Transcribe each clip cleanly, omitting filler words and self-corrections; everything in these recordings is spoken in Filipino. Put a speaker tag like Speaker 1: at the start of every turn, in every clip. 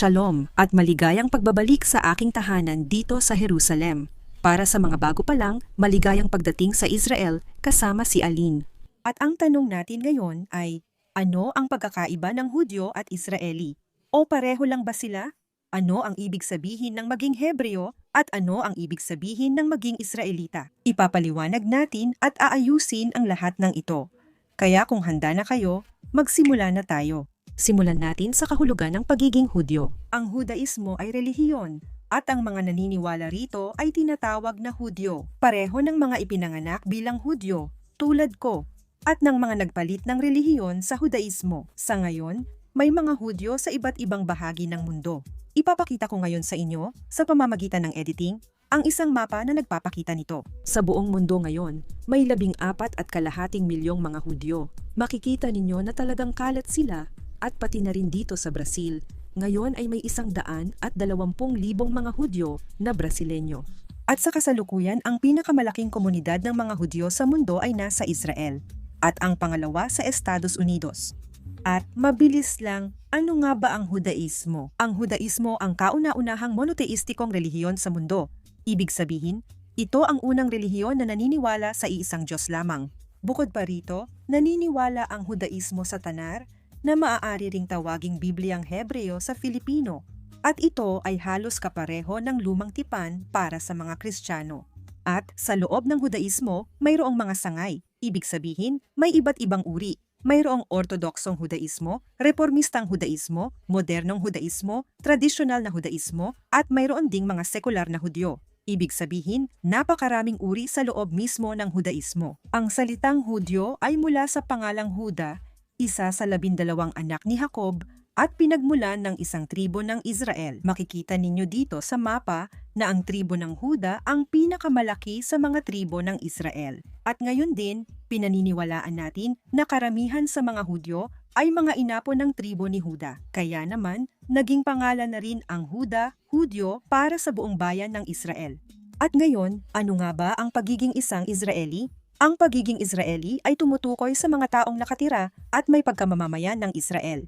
Speaker 1: Shalom at maligayang pagbabalik sa aking tahanan dito sa Jerusalem. Para sa mga bago pa lang, maligayang pagdating sa Israel kasama si Aline. At ang tanong natin ngayon ay, ano ang pagkakaiba ng Hudyo at Israeli? O pareho lang ba sila? Ano ang ibig sabihin ng maging Hebreo at ano ang ibig sabihin ng maging Israelita? Ipapaliwanag natin at aayusin ang lahat ng ito. Kaya kung handa na kayo, magsimula na tayo. Simulan natin sa kahulugan ng pagiging Hudyo. Ang Hudaismo ay relihiyon at ang mga naniniwala rito ay tinatawag na Hudyo. Pareho ng mga ipinanganak bilang Hudyo, tulad ko, at ng mga nagpalit ng relihiyon sa Hudaismo. Sa ngayon, may mga Hudyo sa iba't ibang bahagi ng mundo. Ipapakita ko ngayon sa inyo, sa pamamagitan ng editing, ang isang mapa na nagpapakita nito. Sa buong mundo ngayon, may 14.5 milyong mga Hudyo. Makikita ninyo na talagang kalat sila at pati na rin dito sa Brazil. Ngayon ay may 120,000 mga Hudyo na Brasilenyo. At sa kasalukuyan, ang pinakamalaking komunidad ng mga Hudyo sa mundo ay nasa Israel. At ang pangalawa sa Estados Unidos. At mabilis lang, ano nga ba ang Hudaismo? Ang Hudaismo ang kauna-unahang monoteistikong relihiyon sa mundo. Ibig sabihin, ito ang unang relihiyon na naniniwala sa iisang Diyos lamang. Bukod pa rito, naniniwala ang Hudaismo sa Tanar, na maaari ring tawaging Bibliang Hebreo sa Filipino, at ito ay halos kapareho ng lumang tipan para sa mga Kristiyano. At sa loob ng Hudaismo, mayroong mga sangay. Ibig sabihin, may iba't ibang uri. Mayroong Ortodoksong Hudaismo, Reformistang Hudaismo, Modernong Hudaismo, Tradisyonal na Hudaismo, at mayroon ding mga sekular na Hudyo. Ibig sabihin, napakaraming uri sa loob mismo ng Hudaismo. Ang salitang Hudyo ay mula sa pangalang Huda, isa sa 12 anak ni Jacob at pinagmulan ng isang tribo ng Israel. Makikita ninyo dito sa mapa na ang tribo ng Huda ang pinakamalaki sa mga tribo ng Israel. At ngayon din, pinaniniwalaan natin na karamihan sa mga Hudyo ay mga inapo ng tribo ni Huda. Kaya naman, naging pangalan na rin ang Huda, Hudyo para sa buong bayan ng Israel. At ngayon, ano nga ba ang pagiging isang Israeli? Ang pagiging Israeli ay tumutukoy sa mga taong nakatira at may pagkamamamayan ng Israel.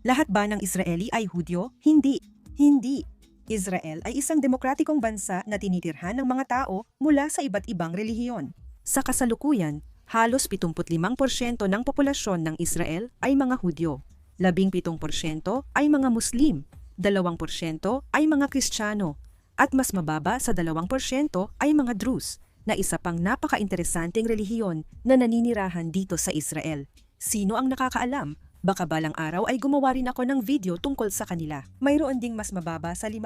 Speaker 1: Lahat ba ng Israeli ay Hudyo? Hindi. Hindi. Israel ay isang demokratikong bansa na tinitirhan ng mga tao mula sa iba't ibang relihiyon. Sa kasalukuyan, halos 75% ng populasyon ng Israel ay mga Hudyo. 17% ay mga Muslim, 2% ay mga Kristiyano, at mas mababa sa 2% ay mga Druze, na isa pang napaka-interesanteng relihiyon na naninirahan dito sa Israel. Sino ang nakakaalam? Baka balang araw ay gumawa rin ako ng video tungkol sa kanila. Mayroon ding mas mababa sa 5%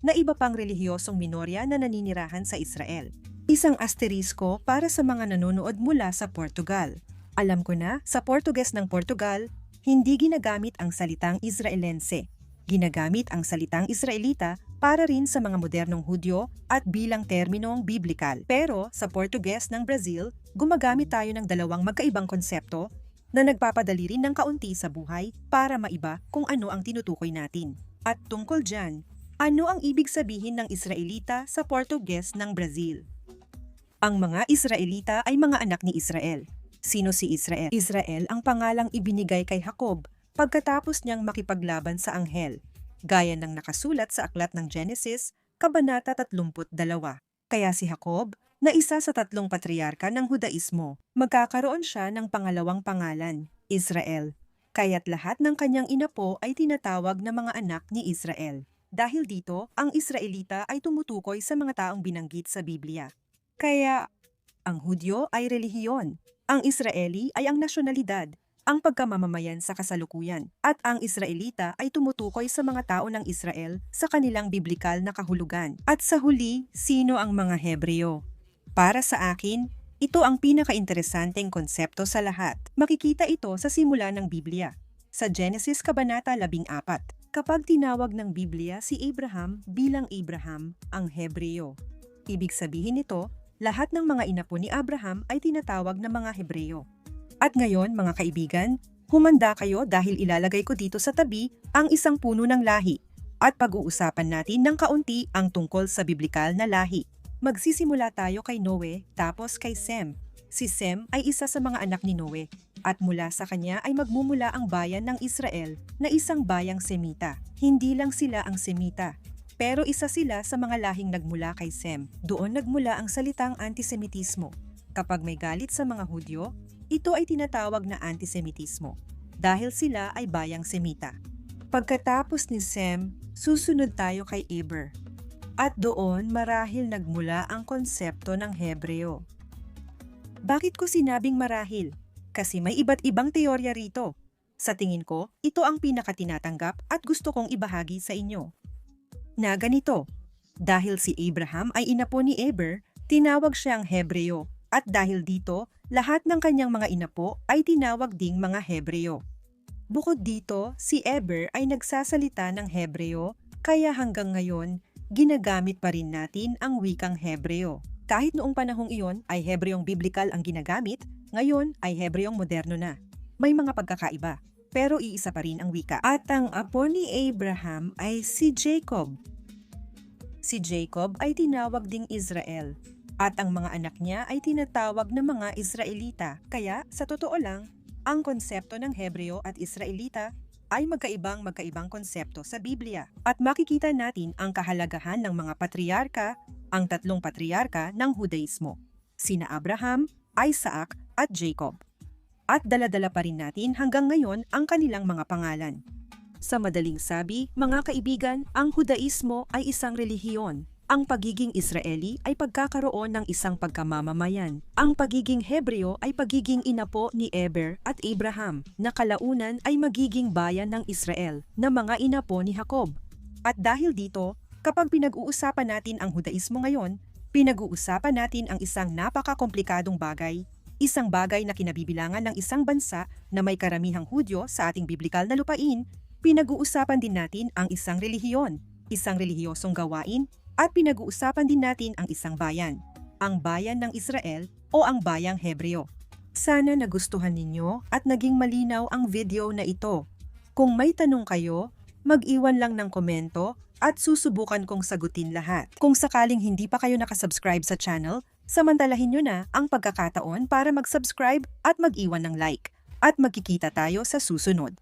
Speaker 1: na iba pang relihiyosong minorya na naninirahan sa Israel. Isang asterisko para sa mga nanonood mula sa Portugal. Alam ko na, sa Portuges ng Portugal, hindi ginagamit ang salitang Israelense. Ginagamit ang salitang Israelita para rin sa mga modernong Hudyo at bilang terminong biblikal. Pero sa Portuges ng Brazil, gumagamit tayo ng dalawang magkaibang konsepto na nagpapadali rin ng kaunti sa buhay para maiba kung ano ang tinutukoy natin. At tungkol dyan, ano ang ibig sabihin ng Israelita sa Portuges ng Brazil? Ang mga Israelita ay mga anak ni Israel. Sino si Israel? Israel ang pangalang ibinigay kay Jacob pagkatapos niyang makipaglaban sa anghel, gaya ng nakasulat sa aklat ng Genesis, Kabanata 32. Kaya si Jacob, na isa sa 3 patriarka ng Hudaismo, magkakaroon siya ng pangalawang pangalan, Israel. Kaya't lahat ng kanyang inapo ay tinatawag na mga anak ni Israel. Dahil dito, ang Israelita ay tumutukoy sa mga taong binanggit sa Biblia. Kaya, ang Hudyo ay relihiyon, ang Israeli ay ang nasyonalidad, ang pagkamamamayan sa kasalukuyan, at ang Israelita ay tumutukoy sa mga tao ng Israel sa kanilang biblikal na kahulugan. At sa huli, sino ang mga Hebreo? Para sa akin, ito ang pinakainteresanteng konsepto sa lahat. Makikita ito sa simula ng Biblia. Sa Genesis Kabanata 14, kapag tinawag ng Biblia si Abraham bilang Abraham, ang Hebreo. Ibig sabihin nito, lahat ng mga inapo ni Abraham ay tinatawag na mga Hebreo. At ngayon, mga kaibigan, humanda kayo dahil ilalagay ko dito sa tabi ang isang puno ng lahi at pag-uusapan natin ng kaunti ang tungkol sa biblikal na lahi. Magsisimula tayo kay Noe, tapos kay Sem. Si Sem ay isa sa mga anak ni Noe. At mula sa kanya ay magmumula ang bayan ng Israel na isang bayang Semita. Hindi lang sila ang Semita, pero isa sila sa mga lahing nagmula kay Sem. Doon nagmula ang salitang antisemitismo. Kapag may galit sa mga Hudyo, ito ay tinatawag na antisemitismo dahil sila ay bayang Semita. Pagkatapos ni Sem, susunod tayo kay Eber. At doon marahil nagmula ang konsepto ng Hebreo. Bakit ko sinabing marahil? Kasi may iba't ibang teorya rito. Sa tingin ko, ito ang pinakatinatanggap at gusto kong ibahagi sa inyo. Na ganito, dahil si Abraham ay inapo ni Eber, tinawag siyang Hebreo. At dahil dito, lahat ng kanyang mga inapo ay tinawag ding mga Hebreo. Bukod dito, si Eber ay nagsasalita ng Hebreo, kaya hanggang ngayon, ginagamit pa rin natin ang wikang Hebreo. Kahit noong panahong iyon ay Hebreong biblikal ang ginagamit, ngayon ay Hebreong moderno na. May mga pagkakaiba, pero iisa pa rin ang wika. At ang apo ni Abraham ay si Jacob. Si Jacob ay tinawag ding Israel. At ang mga anak niya ay tinatawag na mga Israelita. Kaya, sa totoo lang, ang konsepto ng Hebreo at Israelita ay magkaibang konsepto sa Biblia. At makikita natin ang kahalagahan ng mga patriarka, ang tatlong patriarka ng Hudaismo, sina Abraham, Isaac at Jacob. At dala-dala pa rin natin hanggang ngayon ang kanilang mga pangalan. Sa madaling sabi, mga kaibigan, ang Hudaismo ay isang relihiyon. Ang pagiging Israeli ay pagkakaroon ng isang pagkamamamayan. Ang pagiging Hebreo ay pagiging inapo ni Eber at Abraham, na kalaunan ay magiging bayan ng Israel, na mga inapo ni Jacob. At dahil dito, kapag pinag-uusapan natin ang Hudaismo ngayon, pinag-uusapan natin ang isang napaka-komplikadong bagay, isang bagay na kinabibilangan ng isang bansa na may karamihang Hudyo sa ating biblikal na lupain. Pinag-uusapan din natin ang isang relihiyon, isang relihiyosong gawain, at pinag-uusapan din natin ang isang bayan, ang bayan ng Israel o ang bayang Hebreo. Sana nagustuhan ninyo at naging malinaw ang video na ito. Kung may tanong kayo, mag-iwan lang ng komento at susubukan kong sagutin lahat. Kung sakaling hindi pa kayo nakasubscribe sa channel, samantalahin nyo na ang pagkakataon para mag-subscribe at mag-iwan ng like. At magkikita tayo sa susunod.